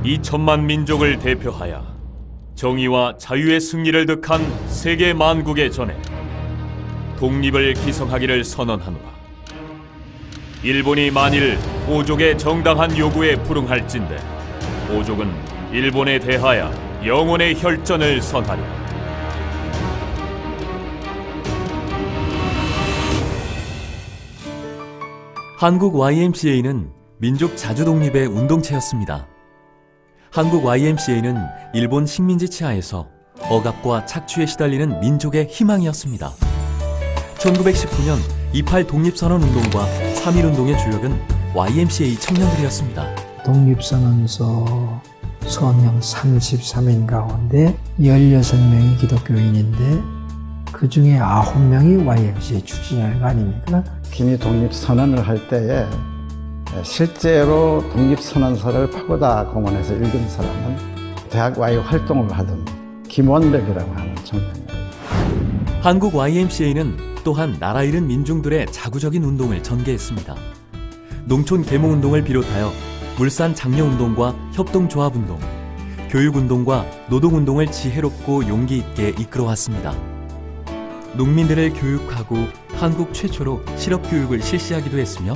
2천만 민족을 대표하여 정의와 자유의 승리를 득한 세계 만국에 전해 독립을 기성하기를 선언하노라. 일본이 만일 오족의 정당한 요구에 불응할진대 오족은 일본에 대하여 영원의 혈전을 선하리라. 한국 YMCA는 민족 자주 독립의 운동체였습니다. 한국 YMCA는 일본 식민지 치하에서 억압과 착취에 시달리는 민족의 희망이었습니다. 1919년 28 독립선언 운동과 3.1운동의 주역은 YMCA 청년들이었습니다. 독립선언서 서명 33인 가운데 16명이 기독교인인데 그 중에 9명이 YMCA 출신이 아닙니까? 김이 독립선언을 할 때에 실제로 독립선언서를 파고다 공원에서 읽은 사람은 대학 Y 활동을 하던 김원백이라고 하는 청년이에요. 한국 YMCA는 또한 나라 잃은 민중들의 자구적인 운동을 전개했습니다. 농촌 계몽운동을 비롯하여 물산 장려운동과 협동조합운동, 교육운동과 노동운동을 지혜롭고 용기 있게 이끌어왔습니다. 농민들을 교육하고 한국 최초로 실업교육을 실시하기도 했으며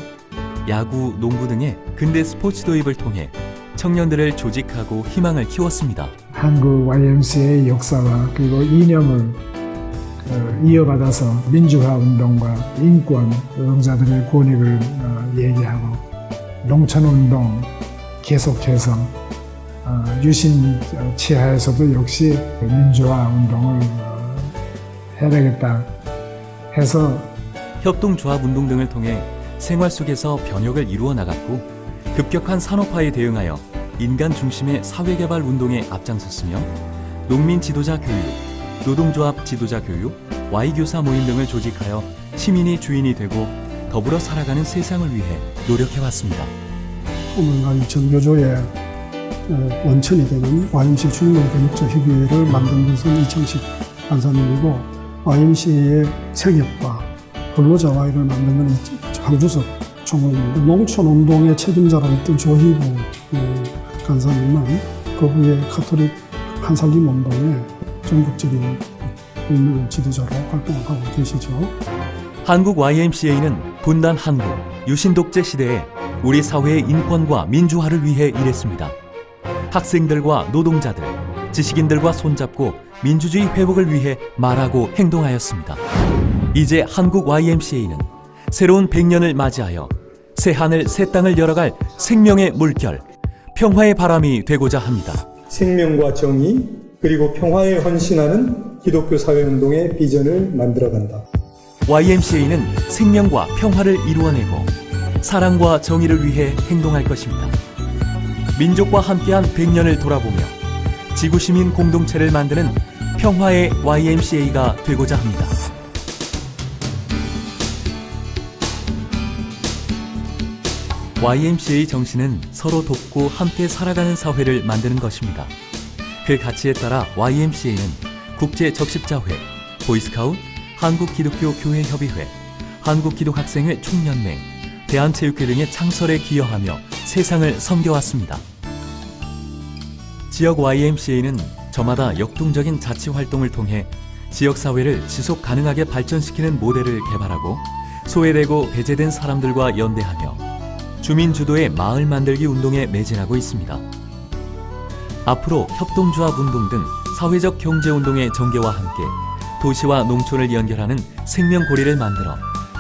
야구, 농구 등의 근대 스포츠 도입을 통해 청년들을 조직하고 희망을 키웠습니다. 한국 YMCA의 역사와 그리고 이념을 이어받아서 민주화 운동과 인권, 노동자들의 권익을 얘기하고 농촌운동 계속해서 유신 치하에서도 역시 민주화 운동을 해야 되겠다 해서 협동조합운동 등을 통해 생활 속에서 변혁을 이루어 나갔고 급격한 산업화에 대응하여 인간 중심의 사회개발 운동에 앞장섰으며 농민 지도자 교육, 노동조합 지도자 교육, Y교사 모임 등을 조직하여 시민이 주인이 되고 더불어 살아가는 세상을 위해 노력해왔습니다. 오늘날 전교조의 원천이 되는 YMCA 중앙교육자협의회를 만든 것은 이청식 간사님이고 YMCA의 생협과 근로자와이를 만든 건 황주석 총무입니다. 농촌운동의 책임자로 있던 조희부 간사님은 그 후에 카톨릭 한살림운동의 전국적인 지도자로 활동을 하고 계시죠. 한국 YMCA는 분단 한국, 유신 독재 시대에 우리 사회의 인권과 민주화를 위해 일했습니다. 학생들과 노동자들, 지식인들과 손잡고 민주주의 회복을 위해 말하고 행동하였습니다. 이제 한국 YMCA는 새로운 100년을 맞이하여 새 하늘 새 땅을 열어갈 생명의 물결, 평화의 바람이 되고자 합니다. 생명과 정의 그리고 평화에 헌신하는 기독교 사회운동의 비전을 만들어간다. YMCA는 생명과 평화를 이루어내고 사랑과 정의를 위해 행동할 것입니다. 민족과 함께한 100년을 돌아보며 지구시민 공동체를 만드는 평화의 YMCA가 되고자 합니다. YMCA 정신은 서로 돕고 함께 살아가는 사회를 만드는 것입니다. 그 가치에 따라 YMCA는 국제적십자회, 보이스카웃, 한국기독교교회협의회, 한국기독학생회 총연맹, 대한체육회 등의 창설에 기여하며 세상을 섬겨왔습니다. 지역 YMCA는 저마다 역동적인 자치활동을 통해 지역사회를 지속 가능하게 발전시키는 모델을 개발하고 소외되고 배제된 사람들과 연대하며 주민 주도의 마을 만들기 운동에 매진하고 있습니다. 앞으로 협동조합 운동 등 사회적 경제운동의 전개와 함께 도시와 농촌을 연결하는 생명고리를 만들어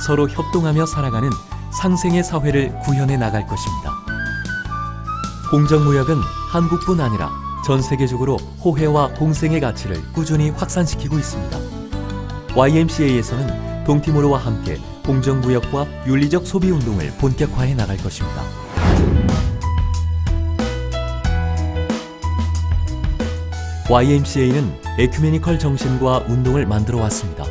서로 협동하며 살아가는 상생의 사회를 구현해 나갈 것입니다. 공정무역은 한국뿐 아니라 전 세계적으로 호혜와 공생의 가치를 꾸준히 확산시키고 있습니다. YMCA에서는 동티모르와 함께 공정무역과 윤리적 소비운동을 본격화해 나갈 것입니다. YMCA는 에큐메니컬 정신과 운동을 만들어 왔습니다.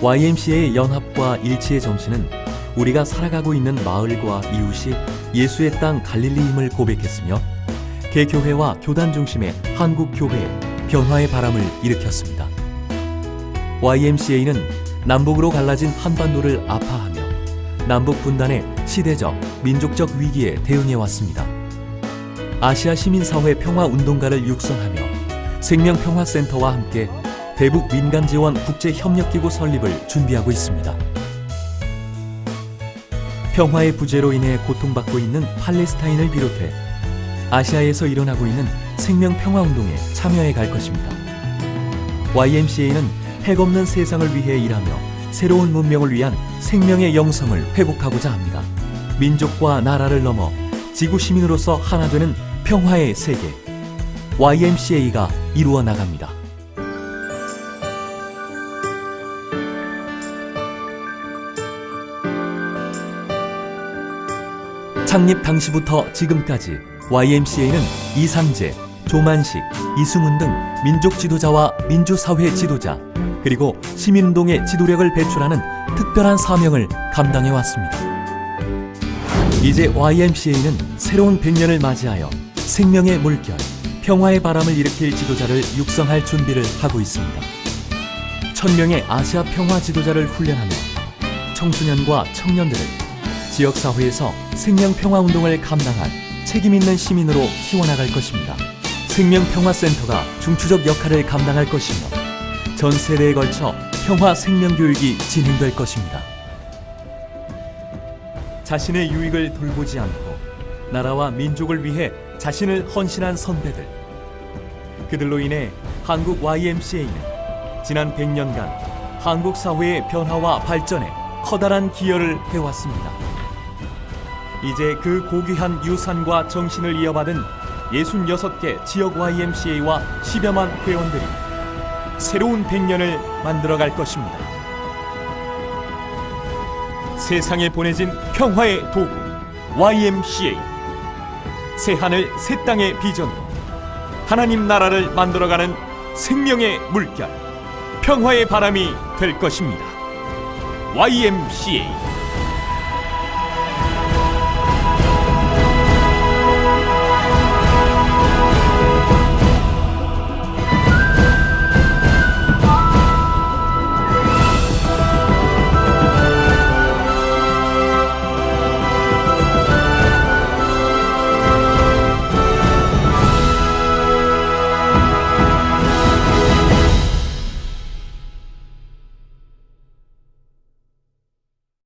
YMCA의 연합과 일치의 정신은 우리가 살아가고 있는 마을과 이웃이 예수의 땅 갈릴리임을 고백했으며 개교회와 교단 중심의 한국교회에 변화의 바람을 일으켰습니다. YMCA는 남북으로 갈라진 한반도를 아파하며 남북 분단의 시대적, 민족적 위기에 대응해왔습니다. 아시아 시민사회 평화운동가를 육성하며 생명평화센터와 함께 대북 민간지원 국제협력기구 설립을 준비하고 있습니다. 평화의 부재로 인해 고통받고 있는 팔레스타인을 비롯해 아시아에서 일어나고 있는 생명평화운동에 참여해 갈 것입니다. YMCA는 핵없는 세상을 위해 일하며 새로운 문명을 위한 생명의 영성을 회복하고자 합니다. 민족과 나라를 넘어 지구 시민으로서 하나 되는 평화의 세계, YMCA가 이루어 나갑니다. 창립 당시부터 지금까지 YMCA는 이상재, 조만식, 이승훈 등 민족 지도자와 민주사회 지도자, 그리고 시민운동의 지도력을 배출하는 특별한 사명을 감당해 왔습니다. 이제 YMCA는 새로운 100년을 맞이하여 생명의 물결, 평화의 바람을 일으킬 지도자를 육성할 준비를 하고 있습니다. 1000명의 아시아 평화 지도자를 훈련하며 청소년과 청년들을 지역사회에서 생명평화운동을 감당한 책임있는 시민으로 키워나갈 것입니다. 생명평화센터가 중추적 역할을 감당할 것이며 전 세대에 걸쳐 평화 생명교육이 진행될 것입니다. 자신의 유익을 돌보지 않고 나라와 민족을 위해 자신을 헌신한 선배들, 그들로 인해 한국 YMCA는 지난 100년간 한국 사회의 변화와 발전에 커다란 기여를 해왔습니다. 이제 그 고귀한 유산과 정신을 이어받은 66개 지역 YMCA와 10여만 회원들이 새로운 100년을 만들어갈 것입니다. 세상에 보내진 평화의 도구 YMCA, 새하늘 새 땅의 비전으로 하나님 나라를 만들어가는 생명의 물결, 평화의 바람이 될 것입니다. YMCA